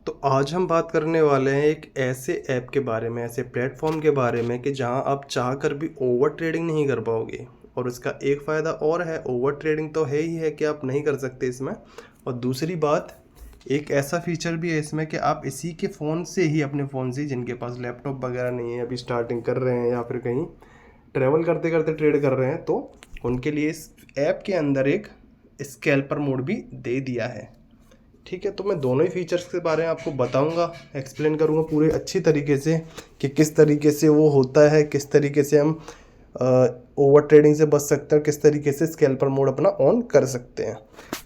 तो आज हम बात करने वाले हैं एक ऐसे ऐप के बारे में, ऐसे प्लेटफॉर्म के बारे में कि जहां आप चाह कर भी ओवर ट्रेडिंग नहीं कर पाओगे। और इसका एक फ़ायदा और है, ओवर ट्रेडिंग तो है ही है कि आप नहीं कर सकते इसमें। और दूसरी बात, एक ऐसा फीचर भी है इसमें कि आप इसी के फ़ोन से ही, अपने फ़ोन से ही, जिनके पास लैपटॉप वगैरह नहीं है, अभी स्टार्टिंग कर रहे हैं या फिर कहीं ट्रैवल करते करते ट्रेड कर रहे हैं, तो उनके लिए इस ऐप के अंदर एक स्कैल्पर मोड भी दे दिया है। ठीक है, तो मैं दोनों ही फीचर्स के बारे में आपको बताऊंगा, एक्सप्लेन करूंगा पूरे अच्छी तरीके से कि किस तरीके से वो होता है, किस तरीके से हम ओवर ट्रेडिंग से बच सकते हैं, किस तरीके से स्कैल्पर मोड अपना ऑन कर सकते हैं।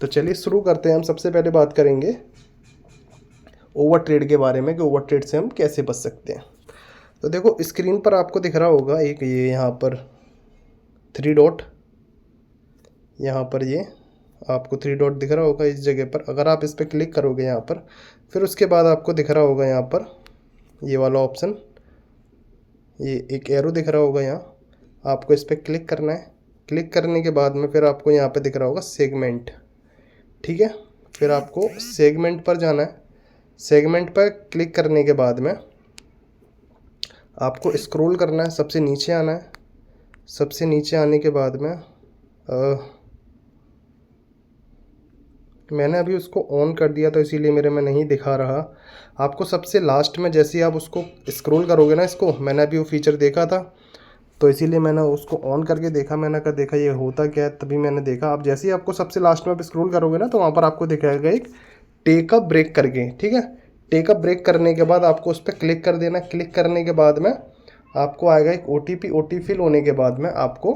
तो चलिए शुरू करते हैं। हम सबसे पहले बात करेंगे ओवर ट्रेड के बारे में कि ओवर ट्रेड से हम कैसे बच सकते हैं। तो देखो, स्क्रीन पर आपको दिख रहा होगा एक ये यहाँ पर 3 डॉट, यहाँ पर ये आपको 3 डॉट दिख रहा होगा इस जगह पर। अगर आप इस पर क्लिक करोगे यहाँ पर, फिर उसके बाद आपको दिख रहा होगा यहाँ पर ये वाला ऑप्शन, ये एक एरो दिख रहा होगा यहाँ, आपको इस पर क्लिक करना है। क्लिक करने के बाद में फिर आपको यहाँ पे दिख रहा होगा सेगमेंट। ठीक है, फिर आपको सेगमेंट पर जाना है। सेगमेंट पर क्लिक करने के बाद में आपको स्क्रॉल करना है, सबसे नीचे आना है। सबसे नीचे आने के बाद में मैंने अभी उसको ऑन कर दिया तो इसीलिए मेरे में नहीं दिखा रहा। आपको सबसे लास्ट में जैसे ही आप उसको स्क्रॉल करोगे ना, इसको मैंने अभी वो फीचर देखा था तो इसीलिए मैंने उसको ऑन करके देखा। मैंने कहा देखा ये होता क्या है, तभी मैंने देखा। आप जैसे ही आपको सबसे लास्ट में आप स्क्रॉल करोगे ना, तो वहाँ पर आपको दिखाएगा एक टेक अ ब्रेक करके। ठीक है, टेक अ ब्रेक करने के बाद आपको उस पर क्लिक कर देना। क्लिक करने के बाद में आपको आएगा एक OTP। OTP फिल होने के बाद में आपको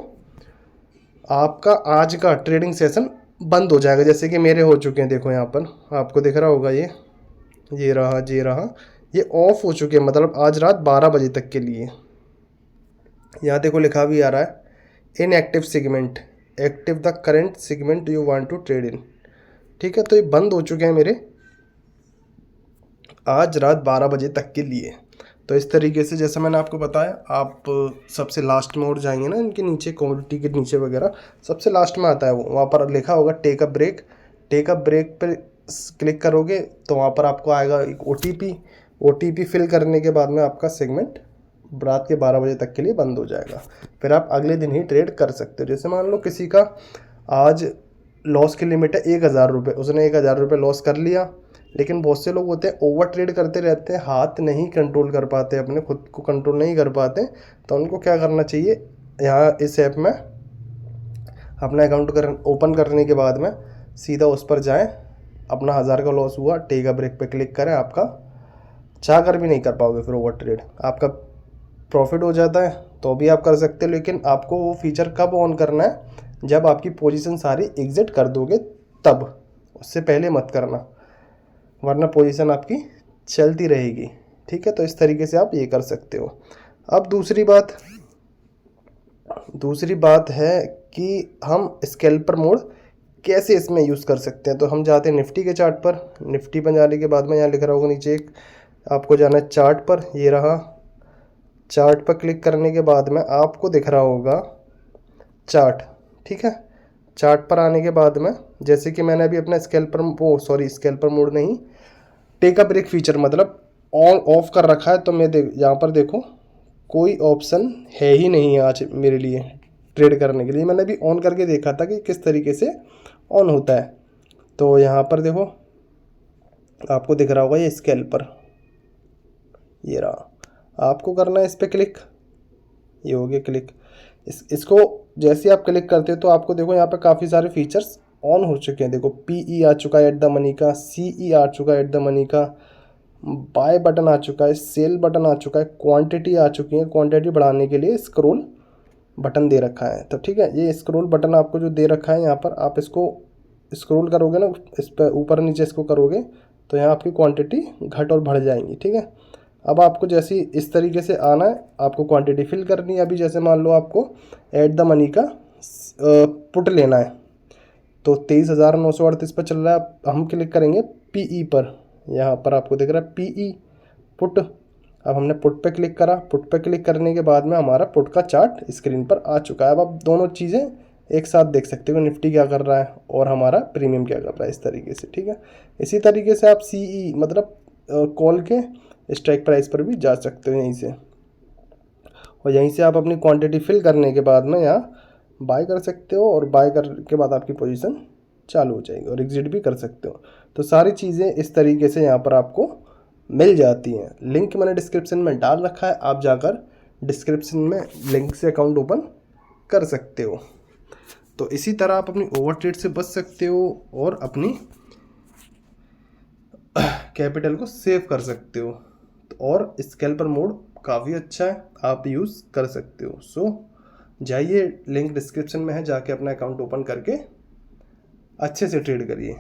आपका आज का ट्रेडिंग सेशन बंद हो जाएगा, जैसे कि मेरे हो चुके हैं। देखो यहाँ पर आपको दिख रहा होगा ये रहा, ये ऑफ हो चुके हैं, मतलब आज रात 12 बजे तक के लिए। यहाँ देखो लिखा भी आ रहा है inactive segment, active the current segment you want to trade in. ठीक है, तो ये बंद हो चुके हैं मेरे आज रात 12 बजे तक के लिए। तो इस तरीके से, जैसा मैंने आपको बताया, आप सबसे लास्ट में और जाएंगे ना, इनके नीचे कम्युनिटी के नीचे वगैरह सबसे लास्ट में आता है वो, वहाँ पर लिखा होगा take a break. Take a break पर क्लिक करोगे तो वहाँ पर आपको आएगा एक OTP फिल करने के बाद में आपका सेगमेंट रात के 12 बजे तक के लिए बंद हो जाएगा। फिर आप अगले दिन ही ट्रेड कर सकते हो। जैसे मान लो किसी का आज लॉस की लिमिट है 1000 रुपये, उसने 1000 रुपये लॉस कर लिया। लेकिन बहुत से लोग होते हैं ओवर ट्रेड करते रहते हैं, हाथ नहीं कंट्रोल कर पाते, अपने खुद को कंट्रोल नहीं कर पाते। तो उनको क्या करना चाहिए, यहाँ इस ऐप में अपना अकाउंट ओपन करने के बाद में सीधा उस पर जाएं, अपना 1000 का लॉस हुआ, टेक अ ब्रेक पे क्लिक करें। आपका चाह कर भी नहीं कर पाओगे फिर ओवर ट्रेड, आपका प्रॉफिट हो जाता है तो भी आप कर सकते हो। लेकिन आपको वो फीचर कब ऑन करना है, जब आपकी पोजीशन सारी एग्जिट कर दोगे तब, उससे पहले मत करना, वरना पोजीशन आपकी चलती रहेगी। ठीक है, तो इस तरीके से आप ये कर सकते हो। अब दूसरी बात है कि हम स्कैल्पर मोड कैसे इसमें यूज़ कर सकते हैं। तो हम जाते हैं निफ्टी के चार्ट पर। निफ्टी पर जाने के बाद में यहाँ लिख रहा होगा नीचे एक, आपको जाना है चार्ट पर। ये रहा, चार्ट पर क्लिक करने के बाद में आपको दिख रहा होगा चार्ट। ठीक है, चार्ट पर आने के बाद में जैसे कि मैंने अभी अपना स्कैल्पर मोड नहीं, टेक अ ब्रेक फीचर मतलब ऑन ऑफ कर रखा है। तो मैं यहाँ पर देखो कोई ऑप्शन है ही नहीं है आज मेरे लिए ट्रेड करने के लिए। मैंने अभी ऑन करके देखा था कि किस तरीके से ऑन होता है। तो यहाँ पर देखो आपको दिख रहा होगा ये स्कैल्पर, ये रहा। आपको करना है इस पर क्लिक, ये हो गया क्लिक। इसको जैसे आप क्लिक करते हो तो आपको देखो यहाँ पे काफ़ी सारे फीचर्स ऑन हो चुके हैं। देखो PE आ चुका है एट द मनी का, CE आ चुका है एट द मनी का, बाय बटन आ चुका है, सेल बटन आ चुका है, क्वांटिटी आ चुकी है। क्वांटिटी बढ़ाने के लिए स्क्रॉल बटन दे रखा है। तो ठीक है, ये स्क्रॉल बटन आपको जो दे रखा है यहाँ पर, आप इसको स्क्रॉल करोगे ना, इस पर ऊपर नीचे इसको करोगे तो यहाँ आपकी क्वांटिटी घट और बढ़ जाएंगी। ठीक है, अब आपको जैसे इस तरीके से आना है, आपको क्वांटिटी फिल करनी है। अभी जैसे मान लो आपको एट द मनी का पुट लेना है, तो 23,938 पर चल रहा है। हम क्लिक करेंगे PE पर, यहाँ पर आपको दिख रहा है PE पुट। अब हमने पुट पे क्लिक करा। पुट पे क्लिक करने के बाद में हमारा पुट का चार्ट स्क्रीन पर आ चुका है। अब आप दोनों चीज़ें एक साथ देख सकते हो, निफ्टी क्या कर रहा है और हमारा प्रीमियम क्या कर रहा है, इस तरीके से। ठीक है, इसी तरीके से आप CE मतलब कॉल के स्ट्राइक प्राइस पर भी जा सकते हो यहीं से, और यहीं से आप अपनी क्वांटिटी फिल करने के बाद में यहाँ बाय कर सकते हो, और बाय करने के बाद आपकी पोजीशन चालू हो जाएगी और एग्जिट भी कर सकते हो। तो सारी चीज़ें इस तरीके से यहाँ पर आपको मिल जाती हैं। लिंक मैंने डिस्क्रिप्शन में डाल रखा है, आप जाकर डिस्क्रिप्शन में लिंक से अकाउंट ओपन कर सकते हो। तो इसी तरह आप अपनी ओवर ट्रेड से बच सकते हो और अपनी कैपिटल को सेव कर सकते हो। और स्कैल्पर मोड काफ़ी अच्छा है, आप यूज़ कर सकते हो। सो जाइए, लिंक डिस्क्रिप्शन में है, जाके अपना अकाउंट ओपन करके अच्छे से ट्रेड करिए।